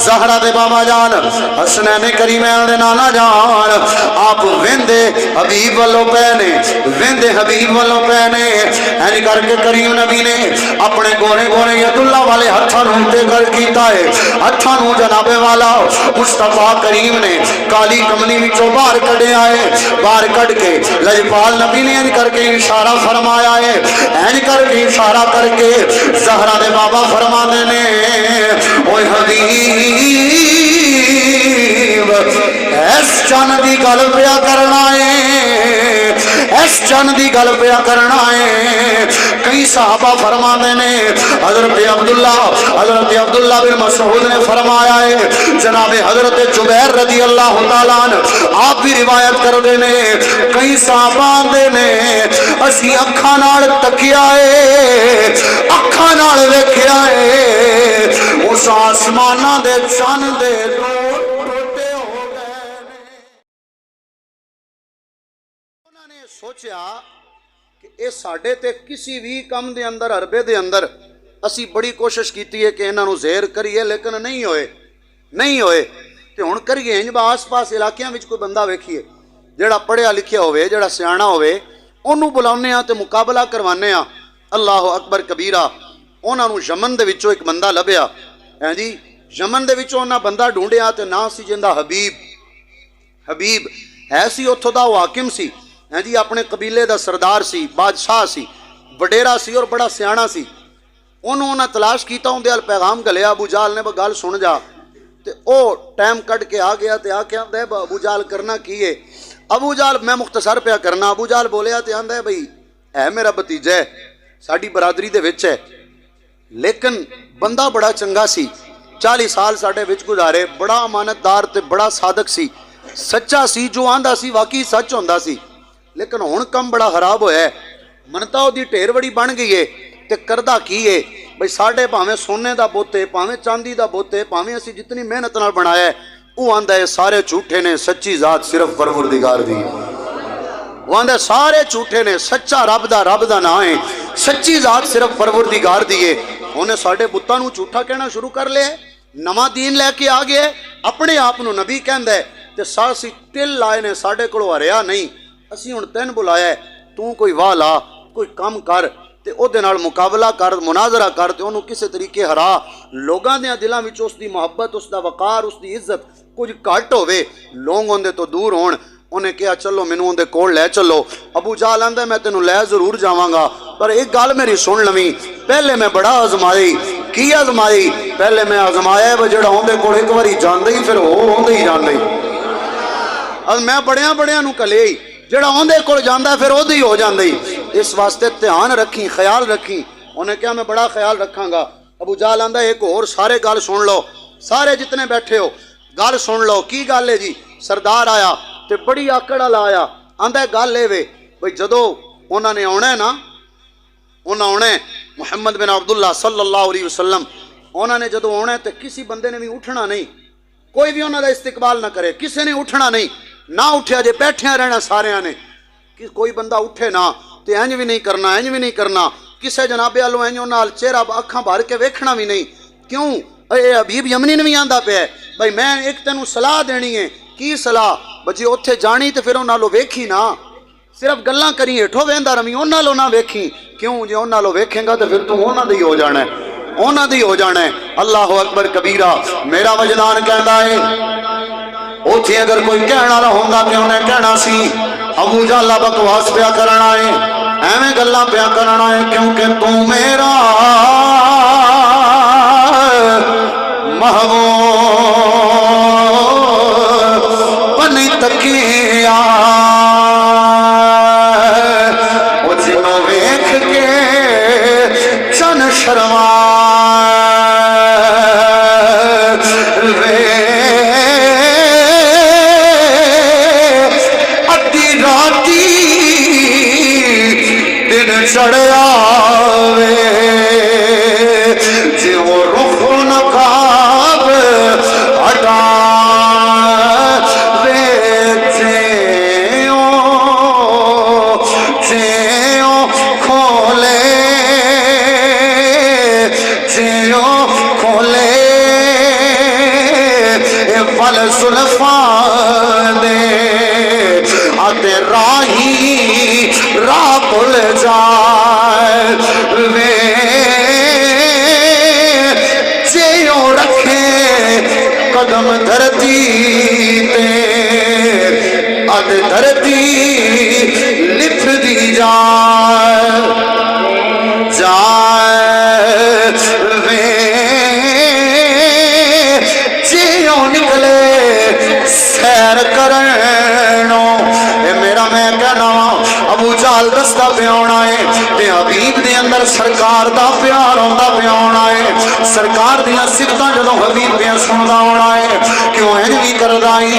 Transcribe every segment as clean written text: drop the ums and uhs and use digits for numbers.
زہرا دے بابا جان حسنین کریمین دے نانا جان آپ ویندے حبیب والوں پہنے ویندے حبیب والوں پہنے اینی کر کے کریم نبی نے اپنے گونے گونے یداللہ والے ہتھاں نوتے کر کیتا ہے ہتھاں نو جناب والا مصطفیٰ کریم نے کالی کمنی وچوں باہر کڈے آئے باہر کڈ کے لجپال نبی نے اینی کر کے اشارہ فرمایا ہے اینی کر کے اشارہ کر کے زہرا دے بابا فرما دینے اوہ حبیب ایس چند دی گل پیا کرنا ہے ایس چند دی گل پیا کرنا ہے کئی صحابہ فرما دینے حضرت عبداللہ بن مسعود نے فرمایا ہے جناب حضرت جبیر رضی اللہ تعالیٰ عنہ آپ بھی روایت کر دینے کئی صحابہ دینے اسی اکھاں نال تکیا ہے اکھاں نال ویکھیا ہے اس آسمانہ دے چند دے ٹوٹے ہو گئے انہوں نے سوچیا کہ اے ساڑھے تے کسی بھی کم دے اندر عربے دے اندر اسی بڑی کوشش کیتی ہے کہ انہوں نے زہر کریے لیکن نہیں ہوئے تے ہن کریے انج با آس پاس علاقیاں وچ کوئی بندہ ویکھیے جڑا پڑھیا لکھیا ہوئے جڑا سیاںا ہوئے انہوں بلاؤنے ہاں تے مقابلہ کروانے ہاں اللہ اکبر کبیرہ انہوں نے یمن دے وچوں ایک بندہ لبیا جی یمن دے وچوں انہاں بندہ ڈھونڈیا تے نا سی جندہ حبیب ہے سی اتھوں دا حاکم سی جی اپنے قبیلے دا سردار سی بادشاہ سی وڈیرا سی اور بڑا سیاںا سی انہوں نے تلاش کیتا ہوں دیال پیغام گلیا ابو جال نے گل سن جا تے او ٹائم کٹ کے آ گیا تے آ کے آندہ ہے ابو جال کرنا کیے ابو جال میں مختصر پیا کرنا ابو جال بولیا تے آندہ ہے بھئی اے میرا بتیجہ ہے ساڑی برادری دے وچ ہے لیکن بندہ بڑا چنگا سی 40 سال ساڑھے وچ گزارے بڑا امانتدار تے بڑا صادق سی سچا سی جو آندہ سی واقعی سچ ہوندہ سی لیکن ہن کم بڑا خراب ہویا ہے منتا ہو دی ٹھیر بڑی بن گئی ہے تے کردہ کی ہے بھئی ساڑھے پاہمیں سونے دا بوتے پاہمیں چاندی دا بوتے پاہمیں اسی جتنی محنت نال بنایا ہے وہ آندہ ہے سارے جھوٹے نے سچی ذات صرف پروردگار دی وہ آندہ ہے سارے جھوٹے نے سچا رب دا نہ ہے سچی ذات صرف پروردگار دیئے انہیں ساڑھے بتاں نو جھوٹا کہنا شروع کر لے نواں دین لے کے آگئے اپنے آپ نو نبی کہندہ ہے تے ساسی ٹل لائے نے ساڑھے کڑو ہریا نہیں اسی ان تین بلایا ہے تو کوئی والا کوئی کام کر تے او دے نال مقابلہ کر مناظرہ کر تے انہوں کسے طریقے ہرا لوگاں دیاں دلاں وچ اس دی محبت اس دا وقار اس دی عزت کچھ گھٹ ہوئے لوگ ہوندے تو دور ہون انہیں کہا چلو مینوں ہوندے کول لے چلو ابو جہل آندہ میں تینوں لے ضرور جاواں گا پر ایک گل میری سن لویں پہلے میں بڑا آزمائی کی آزمائی پہلے میں آزمایا ہے جڑا ہوندے کول ایک واری جاندے ہی پھر ہوندے ہی جاندے ہی میں بڑیاں نو کلے ہی جڑا ہوندے کول جاندا ہے پھر اودے ہی ہو جاندے ہی اس واسطے دھیان رکھیں خیال رکھیں انہیں کہا میں بڑا خیال رکھاں گا ابو جہل آندہ ایک اور سارے گل سن لو سارے جتنے بیٹھے ہو گل سن لو کی گل ہے جی سردار آیا تے بڑی آکڑ والا آیا آندہ گل اے وے بھئی جدو انہوں نے آنا ہے نا انہوں نے محمد بن عبداللہ صلی اللہ علیہ وسلم انہوں نے جدو آنا ہے تے کسی بندے نے بھی اٹھنا نہیں کوئی بھی انہوں نے استقبال نہ کرے کسی نے اٹھنا نہیں نہ اٹھیا جے بیٹھے رہنا سارے نے کوئی بندہ اٹھے نہ تے انج بھی نہیں کرنا کسے جناب آلو انجوں نال چہرہ اکھاں بھر کے ویکھنا بھی نہیں کیوں اے حبیب یمنی نے بھی آندا پیا ہے بھائی میں ایک تینوں صلاح دینی ہے کی صلاح بچی اوتھے جانی تے پھر انہاں نالوں ویکھی نہ صرف گلاں کری ہٹھو ویندا رمی انہاں نالوں نہ ویکھی کیوں جے انہاں نالوں ویکھیں گا تے پھر تو انہاں دی ہو جانا ہے اللہ اکبر کبیرہ میرا وجدان کہندا ہے اوتھے اگر کوئی کہنا نہ ہوندا تے انہیں کہنا سی ابو جہل بکواس پیا کرنا ہے ایویں گلاں پیا کرنا ہے کیونکہ تو میرا محبوب بنی تکیا او جنوں ویکھ کے چن شرما چڑھیا وے جی وہ رخ نقاب وال زلفاں دے آتے راہی راہ بھول جائے وے جیوں رکھے قدم دھرتی تے اد دھرتی لکھ دی جائے جائے وے جیوں نکلے سیر کرنو اے میرا میں کہنا ابو جہل دستا پہ ہونا ہے تے حبیب دے اندر سرکار دا پیار ہوندہ پہ ہونا ہے سرکار دیا صفتاں جدوں حبیب پہ سندا ہونا ہے کیوں اینوی کردائی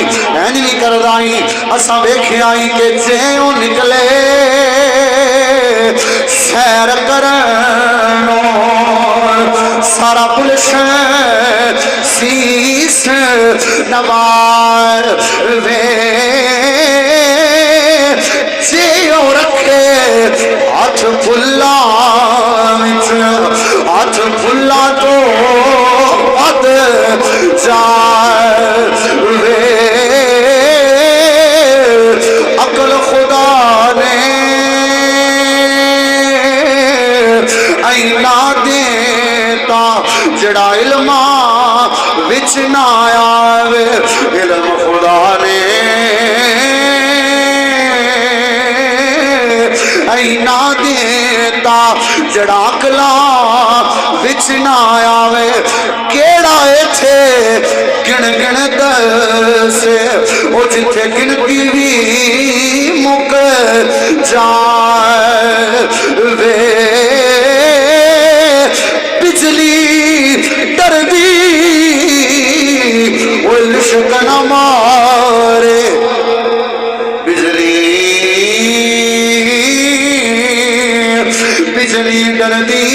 اساں ویکھے آئی کہ جیوں نکلے سیر کرنو سارا گلشن سیس نوار وے جیوں رکھے ہاتھ پھلا تو ود جائے وے عقل خدا نے اینا دیتا جڑا علم وچ نہ آوے علم خدا نے اینا دیتا جڑا عقلاں وچ نہ آوے کیڑا ایتھے گن دسے او جتھے گنتی بھی مک جائے وے بجلی ڈردی الشک نہ مارے بجلی ڈردی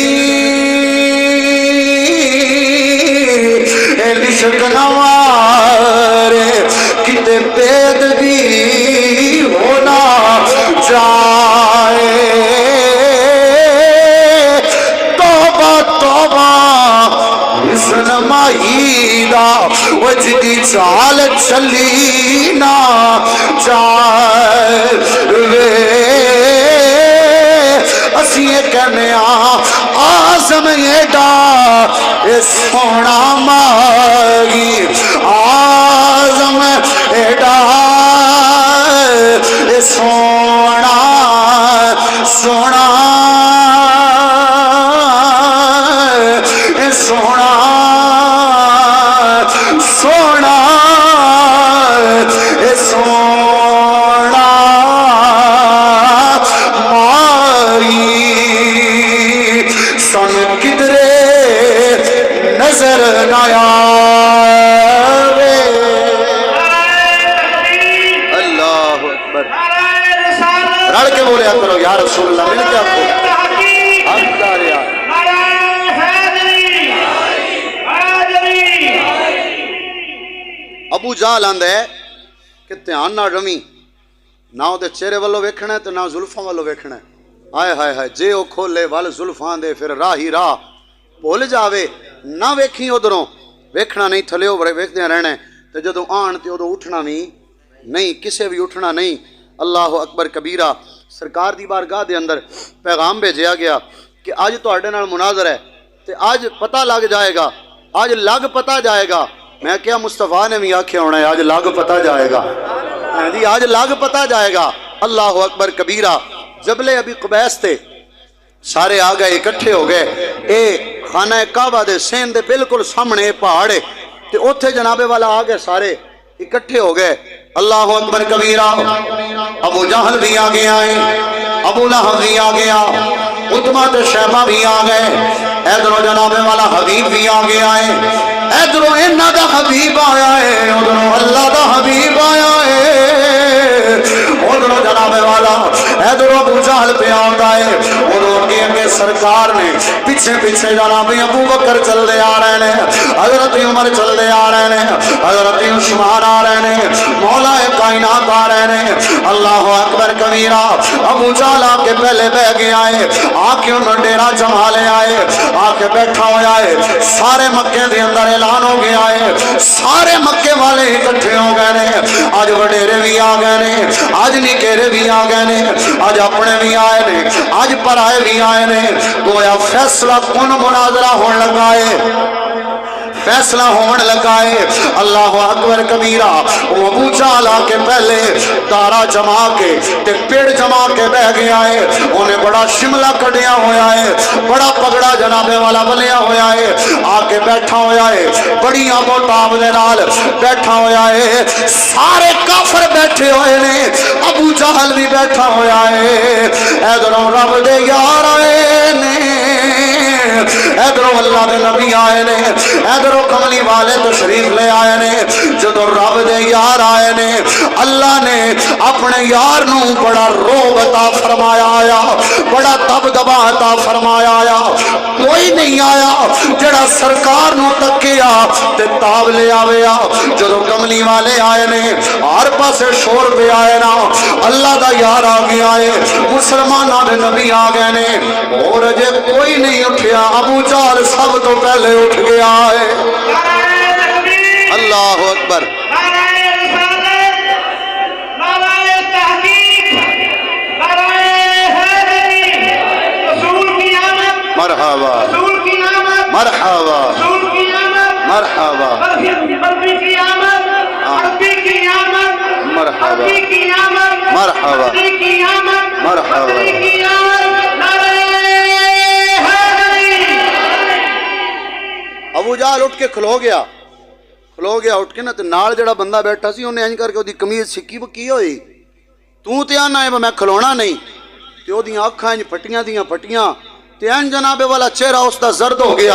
الشک نہ مارے کتے پید بھی ہونا جائے توبہ حسن مہیدہ وجدی چال چلی نہ جائے وے اسی یہ کہنے آزم ایڈا اے سونا ماغی آزم ایڈا اے سونا نظر نہ آوے اللہ اکبر رڑ کے بولیا کرو یا رسول اللہ مل کے آپ کو اندر یا ابو جہل آندا ہے کہ دھیان نہ رمی نہ او چہرے والو ویکھنا ہے تے نہ زلفاں والو ویکھنا ہے ہائے ہائے ہائے جے او کھولے ول زلفاں دے پھر راہ ہی راہ بھول جاوے نہ ویکھی ادھروں ویکھنا نہیں تھلیو ویکھدے رہنا ہے تے جدوں آن تے ادوں اٹھنا بھی نہیں کسے بھی اٹھنا نہیں اللہ اکبر کبیرہ سرکار دی بارگاہ دے اندر پیغام بھیجیا گیا کہ آج تواڈے نال مناظر ہے تے آج پتہ لگ جائے گا آج لگ پتہ جائے گا میں کیا مصطفیٰ نے بھی آکھیا ہونا ہے آج لگ پتہ جائے گا جی آج لگ پتہ جائے گا اللہ اکبر کبیرہ جبل ابی قبیس تے سارے آ گئے اکٹھے ہو گئے اے خانہ کعبہ دے سین دے بالکل سامنے پہاڑ ہے تے اوتھے جناب والا آ گئے سارے اکٹھے ہو گئے اللہ اکبر کبیرہ ابو جہل بھی آ گیا ہے ابو لہب بھی آ گیا عتبہ تے شیبہ بھی آ گئے ادھروں جناب والا حبیب بھی آ گیا ہے ادھروں انہاں دا حبیب آیا ہے ادھروں اللہ دا حبیب آیا ہے ادھروں جناب والا ادھروں ابو جہل پہ آندا ہے ادھروں اگے سرکار نے پیچھے پیچھے جناب ابو بکر چل دے آ رہے ہیں، حضرت عمر چل دے آ رہے ہیں، حضرت عثمان آ رہے ہیں، مولا کائنات آ رہے ہیں۔ اللہ اکبر کبیرہ۔ ابو جہل آ کے پہلے بہ گیا ہے، آ کے انہوں ڈیرا جما لے آئے، آ کے بیٹھا ہوا ہے۔ سارے مکے دے اندر اعلان ہو گیا ہے، سارے مکے والے اکٹھے ہو گئے نے۔ آج وڈیرے بھی آ گئے نے، آج نکیرے بھی آ گئے نے، آج اپنے بھی آئے نے، آج پرائے بھی آئے نے۔ گویا فیصلہ کن مناظرہ ہونے لگا ہے، فیصلہ ہونے لگا ہے۔ اللہ اکبر کبیرہ۔ وہ ابو جہل آ کے پہلے دارا جما کے تے پیڑ جما کے بہ گیا ہے، انہیں بڑا شملہ کڑیا ہویا ہے، بڑا پگڑا جنابے والا بنیا ہویا ہے، آ کے بیٹھا ہویا ہے، بڑی آبو تاب دے نال بیٹھا ہویا ہے۔ سارے کافر بیٹھے ہوئے نے، ابو جہل بھی بیٹھا ہویا ہے۔ ادھروں رب دے یار آئے نے، ادھروں اللہ دے نبی آئے نے، ادھروں کملی والے تشریف لے آئے نے۔ جدو رب دے یار آئے نے، اللہ نے اپنے یار نو بڑا روب عطا فرمایا آیا، بڑا دبدبا عطا فرمایا آیا۔ کوئی نہیں آیا جڑا سرکار نو تکیا تے تاب لے آویا۔ جدو کملی والے آئے نے، ہر پاسے شور پہ آئے نا، اللہ دا یار آ گیا ہے، مسلمانہ دے نبی آ گئے نے، اور اجے کوئی نہیں اٹھیا۔ ابو جہل سب تو پہلے اٹھ گیا ہے۔ اللہ اکبر۔ مرحبا مرحبا مرحبا مرحبا مرحبا مرحبا۔ ابو جہل اٹھ کے کھلو گیا اٹھ کے نا، تے نال جڑا بندہ بیٹھا سی انہیں انج کر کے دی کمیز سکی بکی ہوئی، تو تے آنا ہے میں کھلونا نہیں، تے او دیاں اکھاں انج پھٹیاں دیاں پھٹیاں، تے ان جناب والا چہرہ اس دا زرد ہو گیا،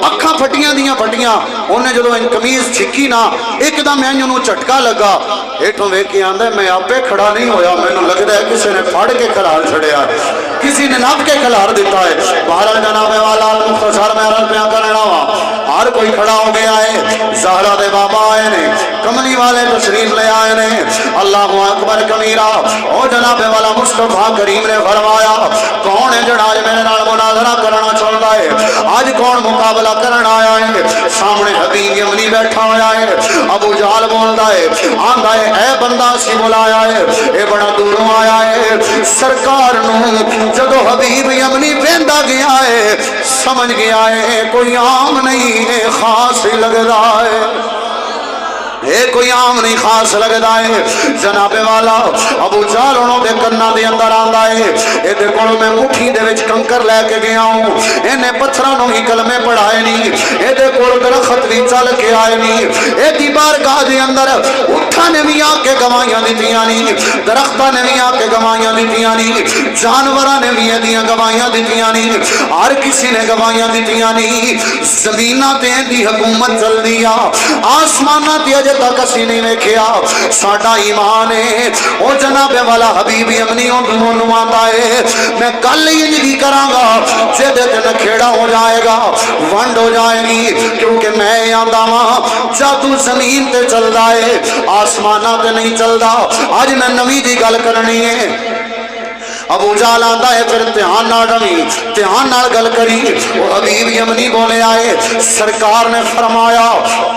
اکھاں پھٹیاں دیاں پھٹیاں۔ انہیں جدو ان کمیز چھکی نا، ایک دم انہوں جھٹکا لگا، ہیٹھوں ویکھ کے آندا میں آپے کھڑا نہیں ہویا، مینوں لگدا ہے کسی نے پھڑ کے کھلار چھڑیا ہے، کسی نے نپ کے کھلار دیتا ہے۔ بہرحال جناب والا مختصر میں عرض بیان کرنا وا، ہر کوئی کھڑا ہو گیا ہے۔ زہرا دے بابا آئے نے، کملی والے تشریف لے آئے نے۔ اللہ اکبر کبیرہ۔ او جناب والا مصطفیٰ کریم نے فرمایا، کون ہے جڑا آج میرے نال مناظرہ کرنا چاہتا ہے؟ آج کون مقابلہ کرنا آیا ہے؟ سامنے حبیب یمنی بیٹھا ہوا ہے۔ ابو جہل بولتا ہے، آندا ہے اے بندہ سی بلایا ہے، اے بڑا دوروں آیا ہے۔ سرکار نو جدو حبیب یمنی ویندا گیا ہے، سمجھ گیا ہے کوئی عام نہیں ہے، خاص ہی لگ رہا ہے، اے کوئی عام نہیں خاص لگدا ہے۔ جناب والا ابو جہل انہوں دے کناں دے اندر آندا ہے، اے دے کول میں مٹھی دے وچ کنکر لے کے گیا ہوں، اینے پتھراں نوں ہی کلمے پڑھائے نہیں، اے دے کول درخت بھی چل کے آئے نہیں، اے دی بارگاہ دے اندر اٹھاں نے بھی آ کے گواہیاں دتیاں نہیں، درختاں نے بھی آ کے گواہیاں دتیاں نہیں، جانوراں نے بھی ایدیاں گواہیاں دتیاں نہیں، ہر کسی نے گواہیاں دتیاں نہیں۔ زمیناں تے دی حکومت چل دیا، آسماناں تے اجے تک اسی نہیں ویکھیا، ساڈا ایمان ہے۔ او جناب والا حبیب یمنی انہوں آندا ہے، میں کل ہی انج کراں گا جدے تے نکھیڑا ہو جائے گا، ونڈ ہو جائے گی، کیونکہ میں آندا ہاں جادو زمین تے چلدا ہے، آسماناں تے نہیں چلدا۔ اج میں نویں دی گل کرنی ہے۔ ابو جہل آندا ہے، پھر دھیان نال رمی، دھیان نال گل کری۔ وہ حبیب یمنی بولے آئے، سرکار نے فرمایا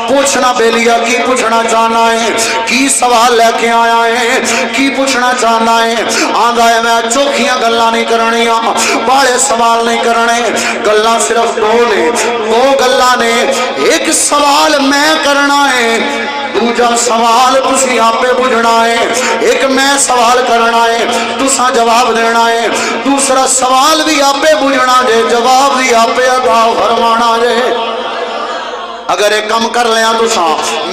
پوچھنا بیلیا کی پوچھنا چاہنا ہے، کی سوال لے کے آیا ہے، کی پوچھنا چاہنا ہے؟ آندا ہے میں چوکھیاں گلاں نہیں کرنیاں، بڑے سوال نہیں کرنے، گلاں صرف دو نے، دو گلاں نے، ایک سوال میں کرنا ہے، دوجا سوال تسی آپے بجھنا ہے، ایک میں سوال کرنا ہے تسا جواب دینا ہے، دوسرا سوال بھی آپے بجھنا جے، جواب بھی آپے عطا فرمانا جے۔ اگر ایک کم کر لیا تسا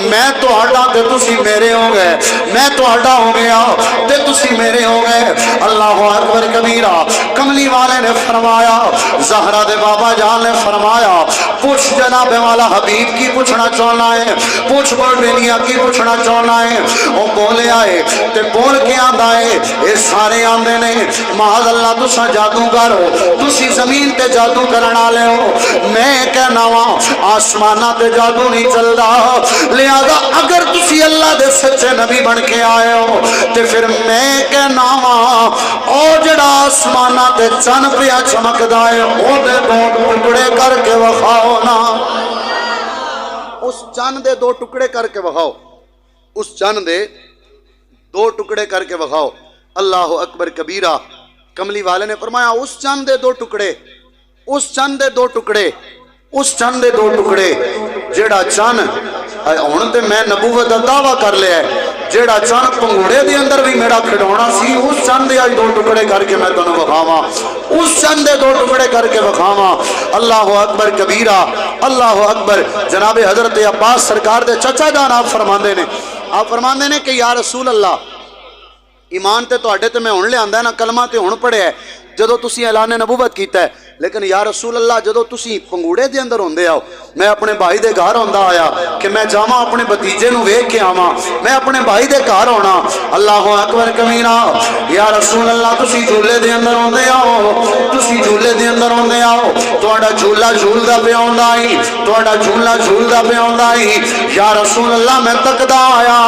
میں تو آڈا تے تسی میرے ہو گئے میں تو آڈا ہو گیا تے تسی میرے ہو گئے اللہ اکبر کبیرہ کملی والے نے فرمایا زہرا دے بابا جان نے فرمایا پوچھ جناب والا حبیب کی پوچھنا چاہنا ہے پوچھ بڑھنیا کی پوچھنا چاہنا ہے وہ بولے آئے تے بول کے آندہ ہے اے سارے آندے نے معاذ اللہ تسا جادوگر ہو تسی زمین تے جادو کرنا لے ہو میں کہنا وہاں آسمانہ تے جادو نہیں چل رہا لہذا اگر تسی اللہ دے سچے نبی بن کے آئے ہو تے پھر میں کہنا وہاں او جڑا آسمانہ تے چن پیا چمک دائے او دے دو ٹکڑے کر کے وخاؤ نا اس چن دے دو ٹکڑے کر کے وخاؤ اس چن دے دو ٹکڑے کر کے وخاؤ اللہ اکبر کبیرہ کملی والے نے فرمایا اس چن دے دو ٹکڑے اس چن دے دو ٹکڑے اس چن دے دو ٹکڑے جیڑا چن ہن تے میں نبوت دا دعویٰ کر لیا ہے جیڑا چن پنگوڑے دے اندر بھی میرا کھڑونا سی اس چن دے آج دو ٹکڑے کر کے میں تنوں وکھاواں اس چن دے دو ٹکڑے کر کے وکھاواں اللہ اکبر کبیرہ اللہ اکبر جناب حضرت عباس سرکار دے چچا جان آپ فرماندے نے کہ یا رسول اللہ ایمان تے تو اڈے تے میں ہن لے آندا ہے نا کلمہ تے ہن پڑھیا ہے جدو تسی اعلان نبوت کیتا ہے لیکن یا رسول اللہ جدو تسی پنگوڑے دے اندر ہوندے آؤ میں اپنے بھائی دے گھر ہوندا آیا کہ میں جاواں اپنے بھتیجے نو ویکھ کے آواں میں اپنے بھائی دے گھر ہونا اللہ اکبر کبیرہ یا رسول اللہ تسی جھولے دے اندر ہوندے آؤ تسی جھولے دے اندر ہوندے آؤ تہاڈا جھولا جھولدا پیا ہوندا ائی تہاڈا جھولا جھولدا پیا ہوندا ائی یا رسول اللہ میں تکدا آیا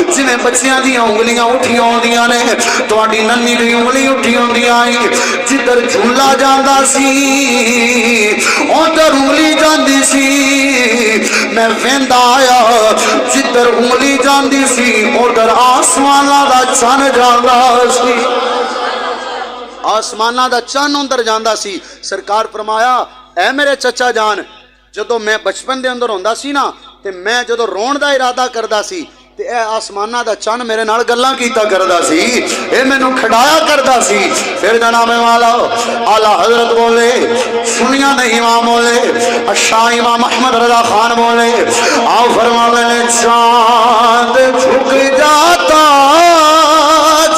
جویں بچیاں دی انگلیاں اٹھی ہوندیاں نے تہاڈی ننھی دی انگلی اٹھی ہوندی آئی جدھر جھولا جاندا سی ادھر انگلی جاندی سی میں ویندا آیا جدھر انگلی جاندی سی ادھر آسماناں دا چن جاندا سی آسماناں دا چن اندر جاندا سی سرکار فرمایا اے میرے چچا جان جدو میں بچپن دے اندر ہوندا سی نا تے میں جدو رون دا ارادہ کردا سی تے اے آسمانہ دا چن میرے نال گلاں کیتا کردا سی اے مینوں کھڑایا کردا سی پھر جناب والا اعلی حضرت بولے سنیاں دے امام بولے شاہ امام احمد رضا خان بولے آؤ فرماوے نے چاند جھک جاتا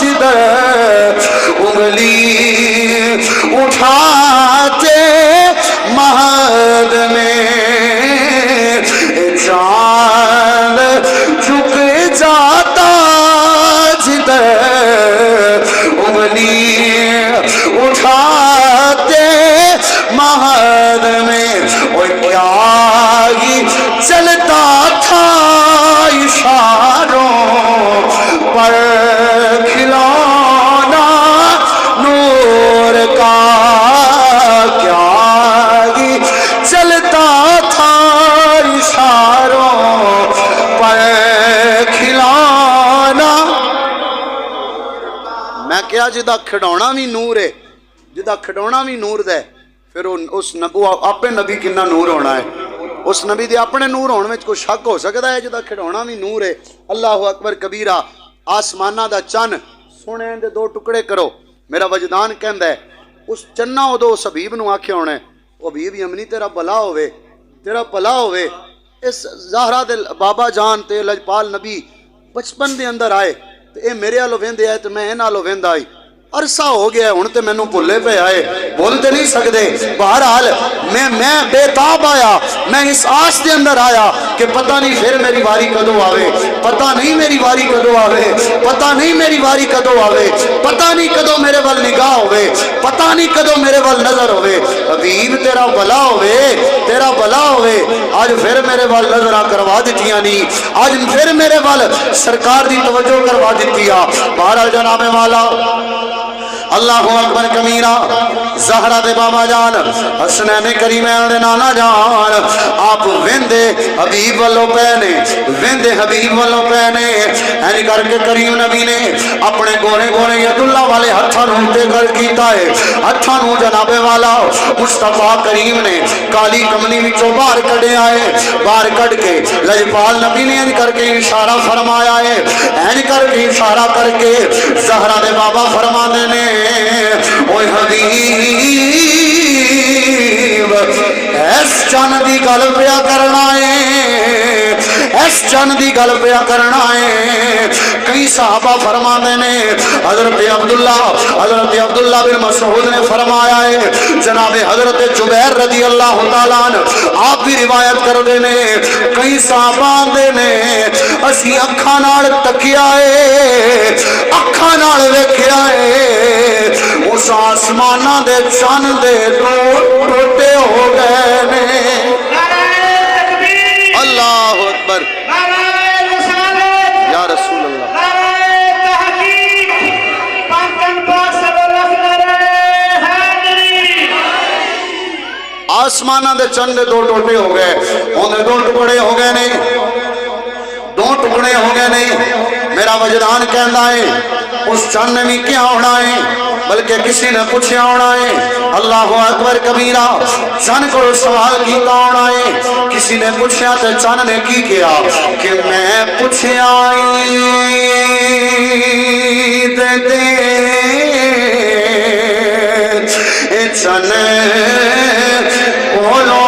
جدھر انگلی اٹھاتے مہد میں چاند جھک جاتا جدھر انگلی اٹھاتے مہد میں اور کیا ہی چلتا تھا اشاروں پر کھلونا نور کا کیا ہی چلتا تھا اشاروں پر کھلانا میں کیا جدا کھڑونا بھی نور ہے جدا کھڑونا بھی نور دے پھر اس نبو اپنے نبی کنا نور ہونا ہے اس نبی دے اپنے نور ہونے میں کوئی شک ہو سکتا ہے جدا کھڑونا بھی نور ہے اللہ اکبر کبیرہ آسمانہ دا چن سونے دے دو ٹکڑے کرو میرا وجدان کہندا ہے اس چنہ ادو اس حبیب نو آکھے ہونے وہ حبیب یمنی تیرا بھلا ہوئے تیرا بھلا ہوئے اس زہرا دے بابا جان تے لجپال نبی بچپن دے اندر آئے تے اے میرے آلو ویندے آئے تے میں ان آلو ویندہ آئی عرصہ ہو گیا ہے ہن تے مینوں بھولے پہ آئے بولتے نہیں سکدے بہرحال میں بے تاب آیا میں اس آس دے اندر آیا کہ پتہ نہیں پھر میری واری کدو آوے پتہ نہیں میری واری کدو آوے پتہ نہیں میری واری کدو آوے پتہ نہیں کدو میرے وال نگاہ ہوئے پتہ نہیں کدو میرے وال نظر ہوئے حبیب تیرا بھلا ہوئے تیرا بھلا ہوئے آج پھر میرے وال نظرہ کروا دیتیاں نہیں آج پھر میرے وال سرکار دی توجہ کروا دیتیا بہرحال جناب والا اللہ اکبر کمیرہ زہرا دے بابا جان حسنین کریمین دے نانا جان آپ ویندے حبیب والو پہنے ویندے حبیب والو پہنے اینی کر کے کریم نبی نے اپنے گونے گونے ید اللہ والے ہتھا نوتے کر کیتا ہے ہتھا نو جناب والا مصطفیٰ کریم نے کالی کملی وچوں باہر کڑے آئے باہر کڑ کے لجپال نبی نے اینی کر کے اشارہ فرمایا ہے اینی کر کے اشارہ کر کے زہرا دے بابا فرمانے نے اوہ حبیب اے اس چند دی گل پیا کرنا ہے، اس چند دی گل پیا کرنا ہے۔ کئی صحابہ فرماتے نے، حضرت عبداللہ بن مسعود نے فرمایا ہے، جناب حضرت جبیر رضی اللہ تعالیٰ عنہ آپ بھی روایت کر دینے، کئی صحابہ دے نے اسی اکھاں نال تکیا ہے، اکھاں نال ویکھیا ہے، اس آسماناں دے چند دے دو ٹوٹے ہو گئے نے۔ اللہ اکبر، یا رسول اللہ۔ آسمانہ دے چند دو ٹوٹے ہو گئے، انہیں دو ٹکڑے ہو گئے نہیں، دو ٹکڑے ہو گئے نہیں۔ میرا وجدان کہنا ہے اس چند نے بھی کیا ہونا ہے، بلکہ کسی نے پوچھا ہونا ہے۔ اللہ اکبر کبیرہ، چند کو سوال کیتا ہونا ہے، کسی نے پوچھا تو چند نے کی کیا کہ میں پوچھا دے چند بولو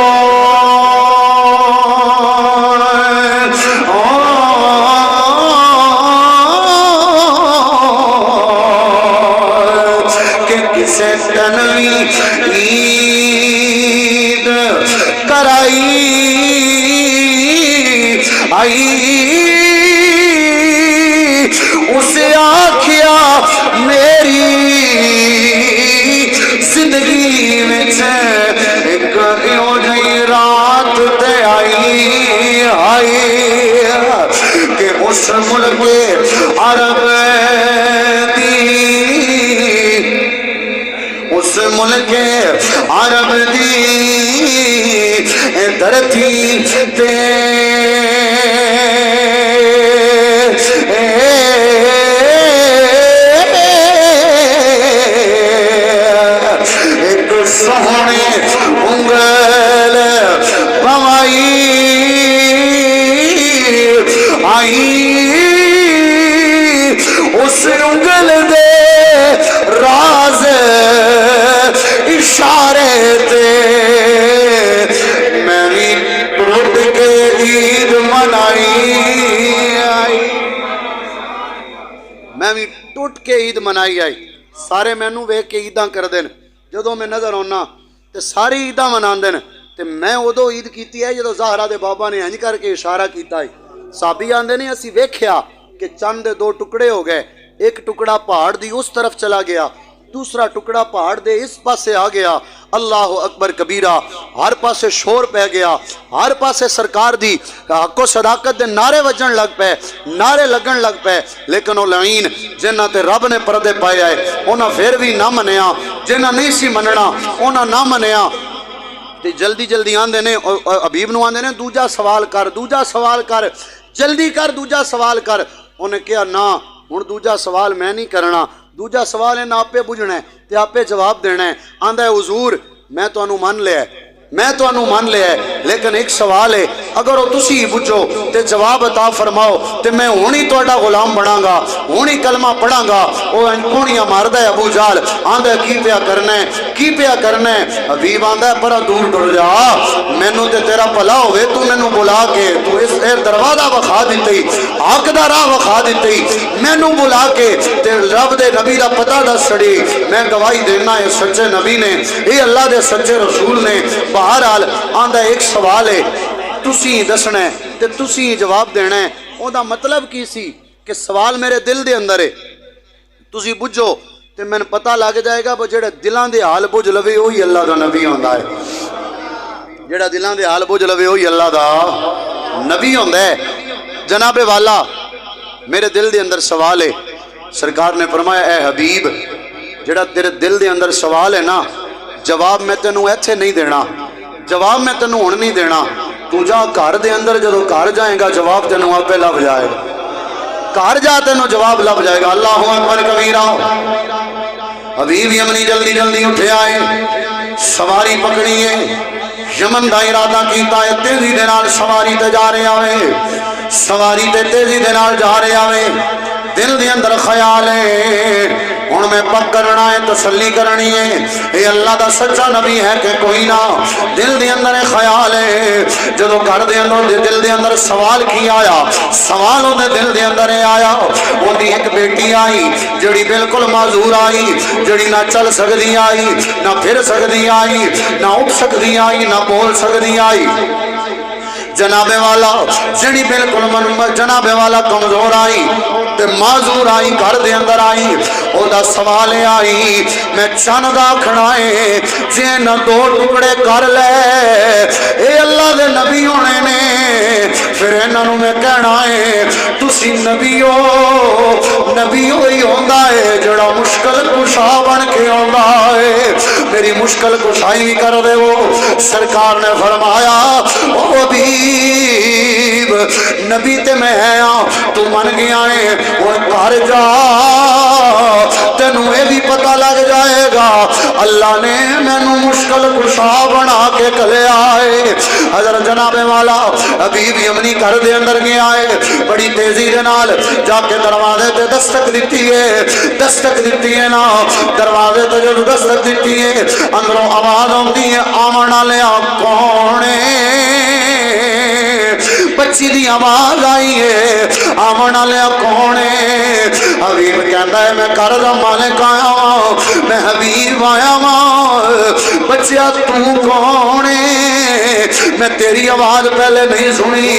کہ کسے تنوی عید کرائی آئی، اسے آکھیا میری زندگی میں ایک رات تے آئی کہ اس ملک عرب دی، اس ملک عرب دی دھرتی تے ایک سونے انگل بوائی آئی، اس انگل دے راز اشارے تے میں بھی ٹوٹ کے عید منائی آئی، میں بھی ٹوٹ کے عید منائی آئی۔ سارے مینوں ویکھ کے عیداں کر دین، جدوں میں نظر آنا تے ساری عیداں مناندے نے، تے میں ادو عید کیتی ہے جدوں زہرا دے بابا نے انج کر کے اشارہ کیتا ہے۔ صحابی آندے نے اسی ویکھیا کہ چند دے دو ٹکڑے ہو گئے، ایک ٹکڑا پہاڑ دی اس طرف چلا گیا، دوسرا ٹکڑا پہاڑ دے اس پاسے آ گیا۔ اللہ اکبر کبیرہ، ہر پاسے شور پہ گیا، ہر پاسے سرکار دی حق و صداقت دے نعرے وجن لگ پے، نعرے لگن لگ پے، لیکن وہ لعین جنہ تے رب نے پردے پائے آئے انہاں پھر بھی نہ منیا، جنہ نہیں سی مننا انہاں نہ منیا۔ تے جلدی جلدی آندے نے، حبیب نو آندے نے دوجا سوال کر، دوجا سوال کر، جلدی کر دوجا سوال کر۔ انہیں کہا نا ہن دوجا سوال میں نہیں کرنا، دوجا سوال ہے نا آپ پہ بجھنا ہے تے آپ پہ جواب دینا ہے۔ آندہ ہے حضور میں تو انو مان لیا ہے، میں تو انو مان لیا ہے، لیکن ایک سوال ہے، اگر وہ تسی بجھو تے جواب عطا فرماؤ تے میں ہونی توڑا غلام بڑھاں گا، ہونی کلمہ پڑھاں گا۔ وہ انکونیاں ماردہ ہے ابو جال، آندہ ہے کی پیا کرنا ہے، کی پیا کرنا ہے؟ حبیب آندہ ہے پرا دور ڈر جا، میں نو تے تیرا پلا ہوئے تو میں نو بلا کے تو اس دروازہ وکھا دیتی، حق دا راہ وکھا دیتی، میں نو بلا کے تے رب دے نبی دا پتہ دس چھڑی، میں گواہی دینا ہے سچے نبی نے، یہ اللہ دے سچے رسول نے۔ بہرحال آندہ ایک سوال ہے، تسی دسنا ہے تے تسی جواب دینا ہے۔ او دا مطلب کی سی کہ سوال میرے دل دے اندر ہے، تسی بجھو تے میں پتہ لگ جائے گا جڑے دلان دے حال بجھ لوے وہی اللہ دا نبی ہوندا ہے، جڑا دلان دے حال بجھ لوے وہی اللہ دا نبی ہوندا ہے۔ جناب والا میرے دل دے اندر سوال ہے، سرکار نے فرمایا اے حبیب جڑا تیرے دل دے اندر سوال ہے نا، جواب میں تینوں ایتھے نہیں دینا، جواب میں تینوں ہن نہیں دینا، تو جا گھر دے اندر جدو گھر جائیں گا جواب تینوں آپ پہ لب جائے گا، گھر جا تینوں جواب لب جائے گا۔ اللہ اکبر کبیرہ۔ حبیب یمنی جلدی جلدی اٹھے آئے، سواری پکڑی ہے، یمن دا ارادہ کیتا ہے، تیزی دے نال سواری تے جا رہے آوے، سواری تے تیزی دے نال جا رہے آوے، دل دے اندر خیال ہے ہن میں پک کرنا ہے تسلی کرنی ہے اے اللہ دا سچا نبی ہے کہ کوئی نہ دل دے اندر خیال ہے جدو گھر دے اندر دل دے اندر سوال کی آیا سوال دے دل دے اندر آیا ان دی ایک بیٹی آئی جڑی بالکل معذور آئی جڑی نہ چل سکتی آئی نہ پھر سکتی آئی نہ اٹھ سکتی آئی نہ بول سکتی آئی جناب والا جڑی بالکل جناب والا کمزور آئی تے معذور آئی گھر دے اندر آئی او دا سوال آئی میں چند دا کھڑائے جے نہ دو ٹکڑے کر لے اے اللہ دے نبی ہونے نے پھر انہوں میں کہنا ہے تسی نبی ہوئی ہوندا ہے جڑا مشکل کشا بن کے ہوندا ہے میری مشکل کشائی بھی کر دے وہ سرکار نے فرمایا او حبیب نبی تے میں ہے تو من گیا ہے وہ گھر جا تینوں یہ بھی پتہ لگ جائے گا اللہ نے مینوں مشکل کشا بنا کے کلیا ہے حضرت جناب والا حبیب یمنی گھر دے اندر گیا ہے بڑی تیزی دے نال جا کے دروازے تے دستک دیتی ہے نا دروازے تے جو دستک دیتی ہے اندروں آواز آتی ہے آمن والیا کون بچی دی آواز آئی ہے آمن والیا کون حبیب کہندا ہے میں گھر دا مالک آیا ہاں میں حبیب آیا ہاں بچیا تو کون میں تیری آواز پہلے نہیں سنی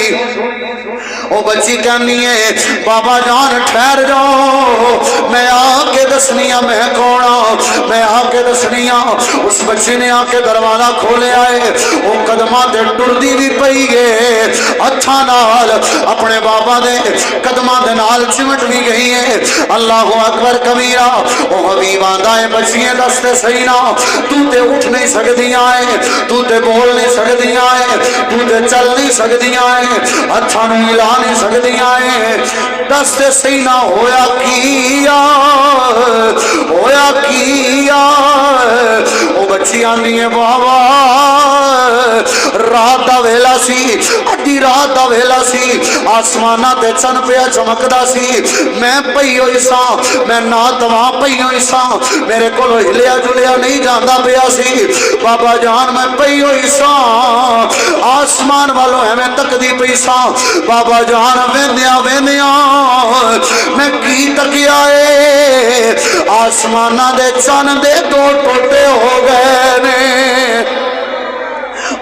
وہ بچی کہنی ہے بابا جان ٹھہر جاؤ میں آ کے دسنیا میں کون ہوں میں آ کے دسنیا اس بچی نے آ کے دروازہ کھولے آئے وہ قدماں تے ٹردی بھی پئی ہے ہتھاں نال اپنے بابا دے قدماں دے نال چمٹ بھی گئی ہے اللہ اکبر کبیرہ وہ حبیب آندا ہے بچیاں دستے صحیح نہ تو تے اٹھ نہیں سکدیاں ہے تو تے بول نہیں سکدیاں ہے تو تے چل نہیں سکدیاں ہے ہتھاں نوں ملا نہیں سکدیاں ہے دستے صحیح نہ ہویا کیا وہ بچی آندی ہے بابا رات دا ویلا سی اڈی رات دا ویلا سی آسمانہ تے چن پیا چمکدا سی میں پئی ہوئی سا میں ناتواں پئی ہوئی سا میرے کو ہلیا جلیا نہیں جاندا پیا سی بابا جان میں پئی ہوئی سا آسمان والوں ہے میں تکدی پئی سا بابا جان ویندیاں میں کی تکیا ہے آسمانہ دے چن دے دو ٹوٹے ہو گئے نے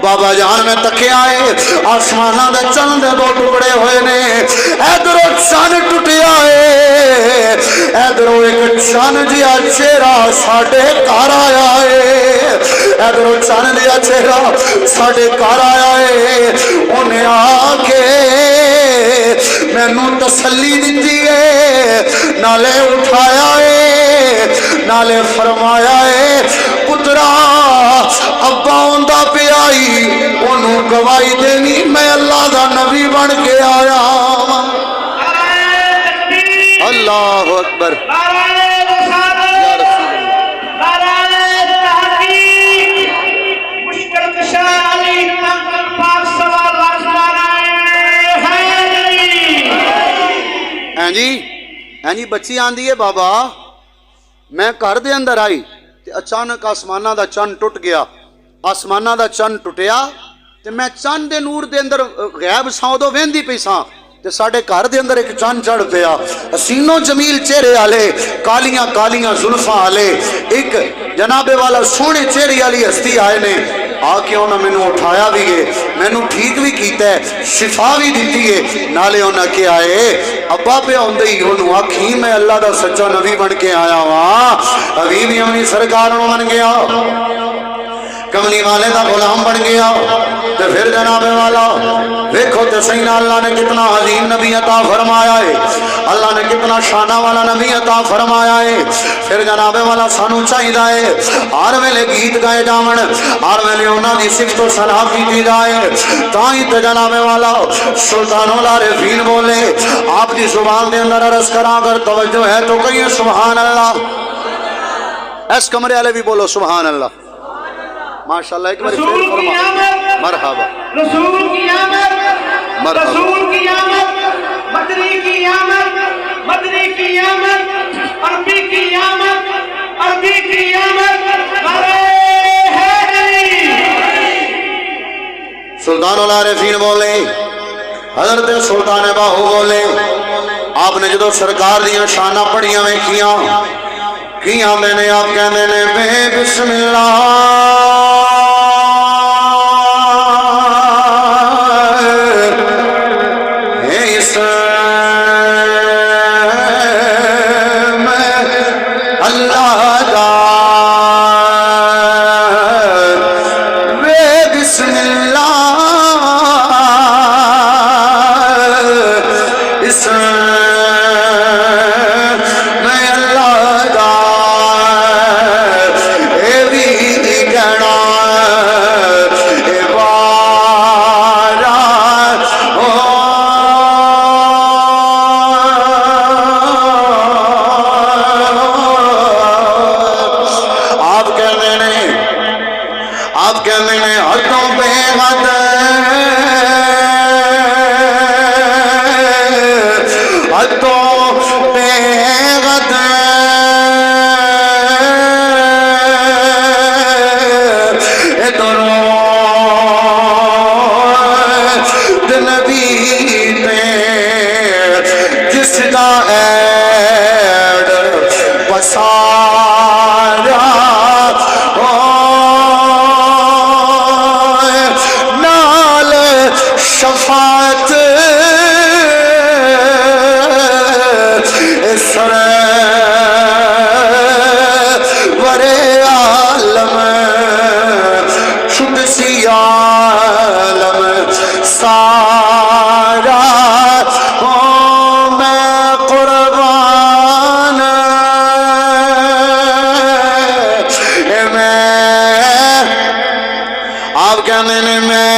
بابا جان میں تکیا ہے آسمانہ دے چن دے دو ٹکڑے ہوئے نے ادھروں چن ٹوٹیا ہے ادھروں ایک چن جیا چہرہ ساڈے گھر آیا ہے ادھروں چن جیا چہرہ ساڈے گھر آیا ہے انہیں آ کے مینوں تسلی دیتی ہے نالے اٹھایا ہے نالے فرمایا ہے پترا ابا ہوندا پیائی انہوں گواہی دینی میں اللہ دا نبی بن کے آیا اللہ اکبر ہاں جی بچی آندی ہے بابا میں گھر دے اندر آئی تے اچانک آسمانہ دا چن ٹوٹ گیا آسمانہ دا چن ٹوٹیا تے میں چن دے نور دے اندر غیب ساں دو ویندی پئی ساں تے ساڈے گھر دے اندر ایک چن چڑھ پیا حسین و جمیل چہرے والے کالیاں کالیاں زلفاں والے ایک جناب والا سونے چہرے والی ہستی آئے نے آ کے انہوں نے مینوں اٹھایا بھی ہے مینوں ٹھیک بھی کیتا ہے شفا بھی دیتی ہے نالے انہوں نے کیا ہے ابا پہ آندے ہی انہوں آکھی میں اللہ دا سچا نبی بن کے آیا ہاں حبیب یمنی سرکار بن گیا کملی والے دا غلام بن گیا تے پھر جناب والا دیکھو تے سینا اللہ نے کتنا عظیم نبی عطا فرمایا ہے اللہ نے کتنا شانہ والا نبی عطا فرمایا ہے پھر جناب والا سانو چاہیدا ہے ہر ویلے گیت گائے جاون ہر ویلے انہاں دی صفت و صلاح کیتی جائے تاں ہی تے جناب والا سلطان العارفین بولے آپ دی زبان دے اندر عرض کراں اگر توجہ ہے تو کہیے سبحان اللہ اس کمرے والے بھی بولو سبحان اللہ ماشاءاللہ ایک بار پھر فرما مرحبا رسول کی آمد مرحبا رسول کی آمد بدری کی آمد مدنی کی آمد، عربی کی آمد، عربی کی آمد، سلطان العارفین بولے، حضرت سلطان باہو بولے، آپ نے جدو سرکار دیاں شانہ پڑھیاں میں کیاں میں نے آپ کہنے نے بے بسم اللہ اس میں اللہ دا بے بسم اللہ اس میں اللہ دا اے بھی گنا اے بارا آپ کہنے نے حدوں بے حد حدوں بے حد ادھروں نبی تے جس کا ایڈ بسارا نال شفاعت ورے عالم شد سی عالم سارا میں قربان آپ کہنے نے میں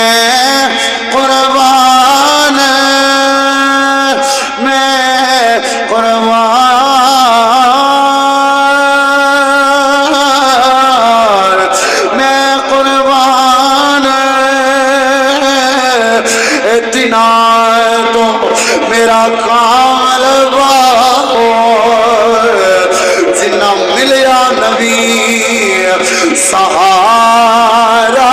قربان اتنا تو میرا کامل باہو جنہ ملیا نبی سہارا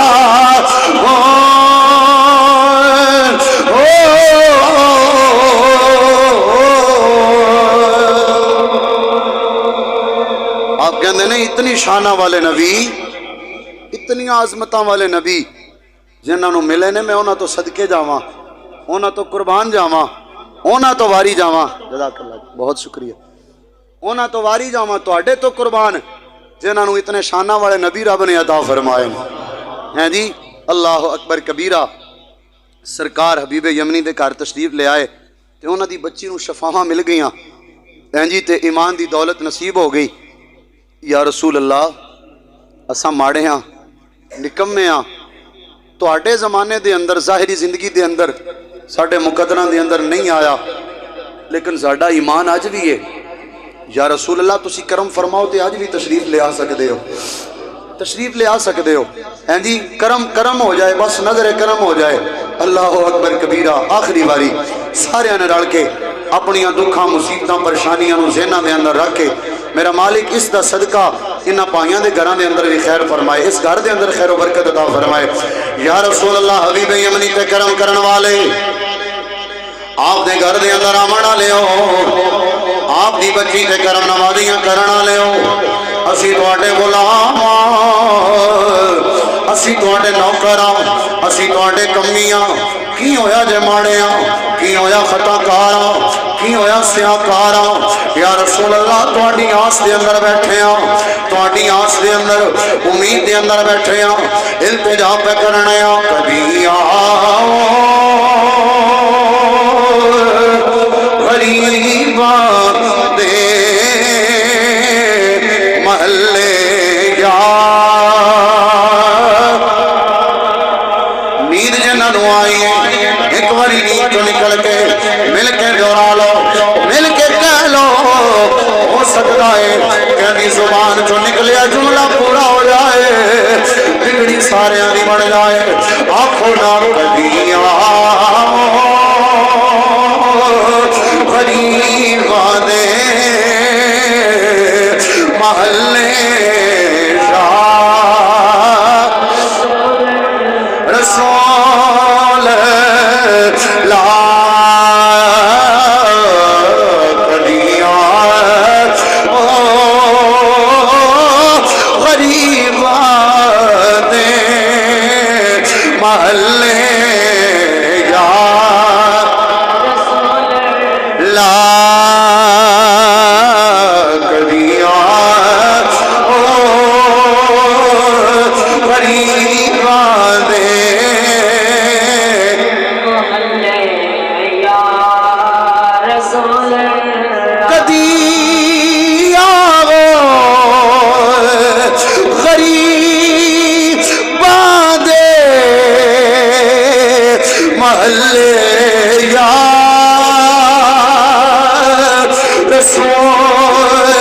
آپ کہندے نہیں اتنی شانہ والے نبی، اتنی عظمتاں والے نبی جنہاں نو ملے نے میں انہاں تو صدقے جاواں، انہاں تو قربان جاواں، انہاں تو واری جاواں، جزاک اللہ بہت شکریہ، انہاں تو واری جاواں تواڈے تو قربان جنہاں نو اتنے شانہ والے نبی رب نے عطا فرمائے ہیں جی۔ اللہ اکبر کبیرہ سرکار حبیب یمنی دے گھر تشریف لے آئے تے انہاں دی بچی نو شفاواں مل گئیاں ہیں جی تے ایمان دی دولت نصیب ہو گئی۔ یا رسول اللہ اساں ماڑے ہاں نکمے ہاں تواڈے زمانے دے اندر ظاہری زندگی دے اندر ساڈے مقدراں دے اندر نہیں آیا لیکن ساڈا ایمان اج بھی ہے۔ یا رسول اللہ تسی کرم فرماؤ تے اج بھی تشریف لے آ سکدے ہو، تشریف لے آ سکدے ہو ہیں جی، کرم ہو جائے، بس نظر کرم ہو جائے۔ اللہ اکبر کبیرہ آخری باری سارے نے رل کے اپنیاں دکھاں مصیبتاں پریشانیاں نو ذہناں دے اندر رکھ کے میرا مالک اس دا صدقہ انہاں پائیاں دے گھراں دے اندر بھی خیر فرمائے، اس گھر دے اندر خیر و برکت عطا فرمائے۔ یا رسول اللہ حبیب یمنی تے کرم کرن والے آپ دے گھر دے اندر آمنا لے ہو، آپ دی بچی تے کرم نوازیاں کرنا لے ہو، اسی تواڈے غلام اسی تواڈے نوکراں اسی تواڈے کمیاں کی ہویا جے ماڑیاں کی ہویا خطا کاراں کی ہویا سیاکاراں یا رسول اللہ تواڈی آس دے اندر بیٹھے ہاں، تواڈی آس دے اندر امید دے اندر بیٹھے ہاں، التجا پہ کرنے ہاں کبھی آؤ غریباں دے محلے یا نیند جنہاں نو آئی ایک باری نیند تو نکل کے مل کے دوہرا لو، مل کے کہہ لو، ہو سکتا ہے کہنی زبان چو نکلیا جملہ پورا ہو جائے، بگڑی سارے آنی بڑھ جائے۔ آنکھوں نہ کبھی آؤ غریباں دے غریباں دے محلے یا رسول اللہ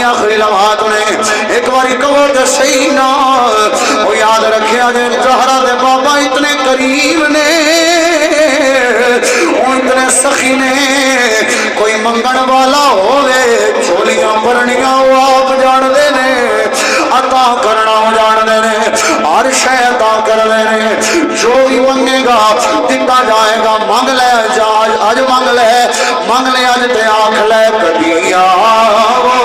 آخری لمحات نے ایک باری کہو تو صحیح نہ وہ یاد رکھیا جے زہرا دے بابا اتنے قریب نے اتنے سخی نے کوئی منگن والا ہوئے چھولیاں بھرنیاں وہ آپ جان دے نے عطا کرنا ہو جان دے نے ہر شے عطا کر دے نے جو بھی منگے گا دتا جائے گا مانگ لے اج مانگ لے اج تے آکھ لے کبھی آؤ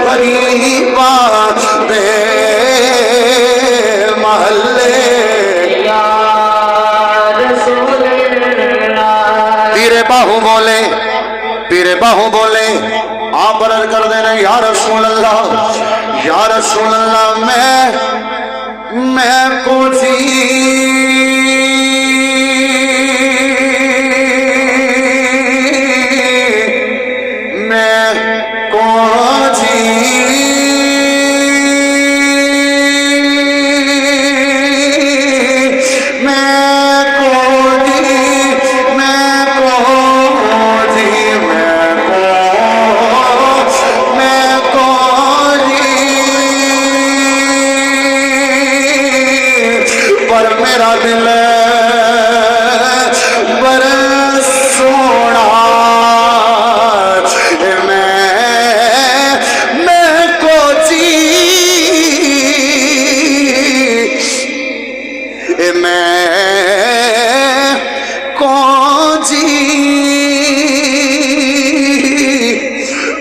غریباں دے محلے یا رسول اللہ پیرے باہو بولے آپ عرض کر دینا یا رسول اللہ میں کو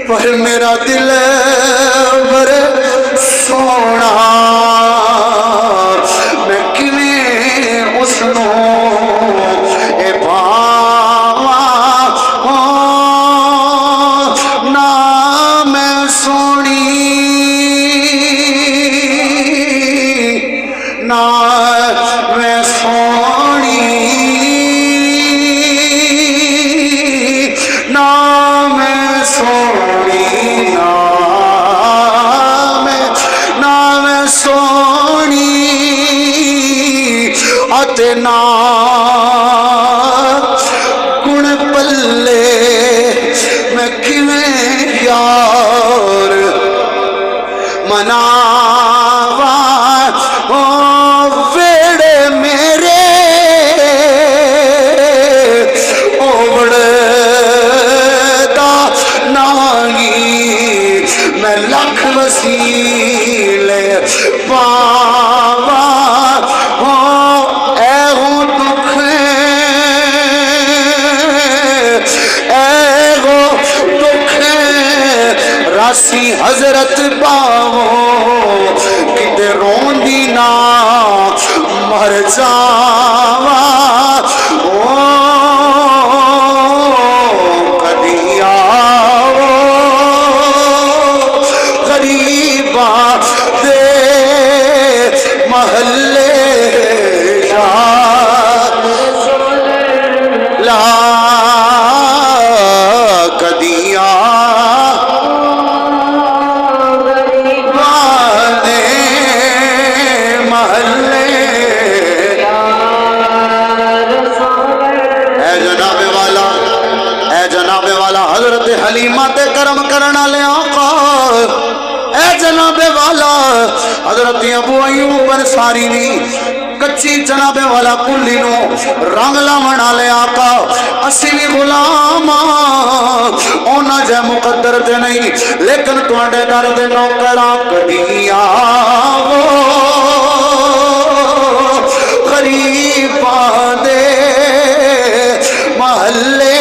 پر میرا دل بر سونا میں کیویں اس نو اے پاواں نا میں سونی نا میں سونی نا میں سونی نا گن پلے میں کیویں یار مناواں ویڑے میرے اوڑ دا نائی میں لکھ وسیلے پاواں راسی حضرت باو کتے روندی نا مر جاواں کدی آؤ غریباں دے محلے یا لا کدی حلیمہ تے کرم کرنا لے آقا اے جناب والا حضرت ابو ایوب انصاری بھی کچی جناب والا کلی نو رنگ لاون والے آقا اسی بھی غلام اونا جے مقدر تے نہیں لیکن تواڈے در دے نوکراں کدی آو غریباں دے محلے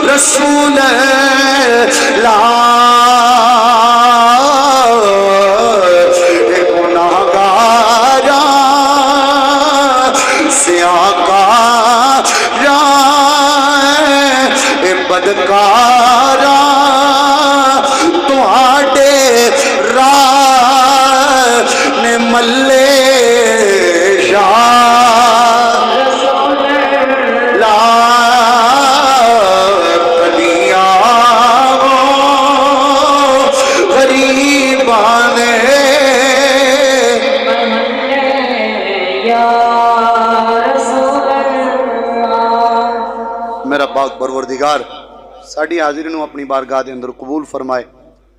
رسول اللہ اے گناہگاراں سیاکاراں اے بدکاراں تہاڈے راہ نے ملے میرا پاک پروردگار ساڑی حاضری نو اپنی بارگاہ دے اندر قبول فرمائے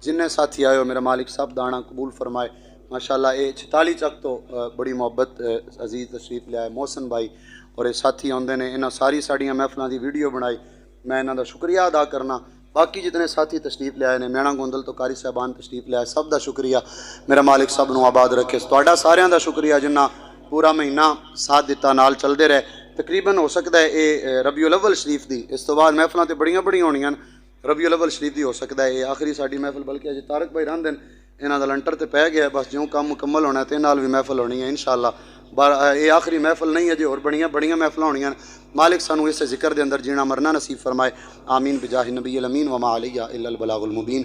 جنہیں ساتھی آئے ہو میرا مالک صاحب دانا قبول فرمائے ماشاءاللہ اے 46 چک تو بڑی محبت عزیز تشریف لیا ہے محسن بھائی اور اے ساتھی آندے نے انہاں ساری ساڑیاں محفلاں دی ویڈیو بنائی میں انہاں دا شکریہ ادا کرنا باقی جتنے ساتھی تشریف لے آئے نے میاں گوندل تو قاری صاحبان تشریف لے آئے سب دا شکریہ میرا مالک صاحب نو آباد رکھے تہاڈا ساریاں دا شکریہ جنہاں پورا مہینہ ساتھ دیتا نال چل دے رہے تقریباً ہو سکتا ہے اے ربیع الاول شریف دی اس تو بعد محفلاں تے بڑیاں ہونیاں ربیع الاول شریف دی ہو سکتا ہے اے آخری ساڈی محفل بلکہ اجے طارق بھائی رہندے انہاں دا لنٹر تے پہ گیا بس جوں کام مکمل ہونا ہے تے نال بھی محفل ہونی ہے انشاءاللہ اے آخری محفل نہیں ہے جے اور بڑیاں محفلاں ہونیاں مالک سانو اس ذکر دے اندر جینا مرنا نصیب فرمائے آمین بجاہ نبی الامین وما علیہ الا البلاغ المبین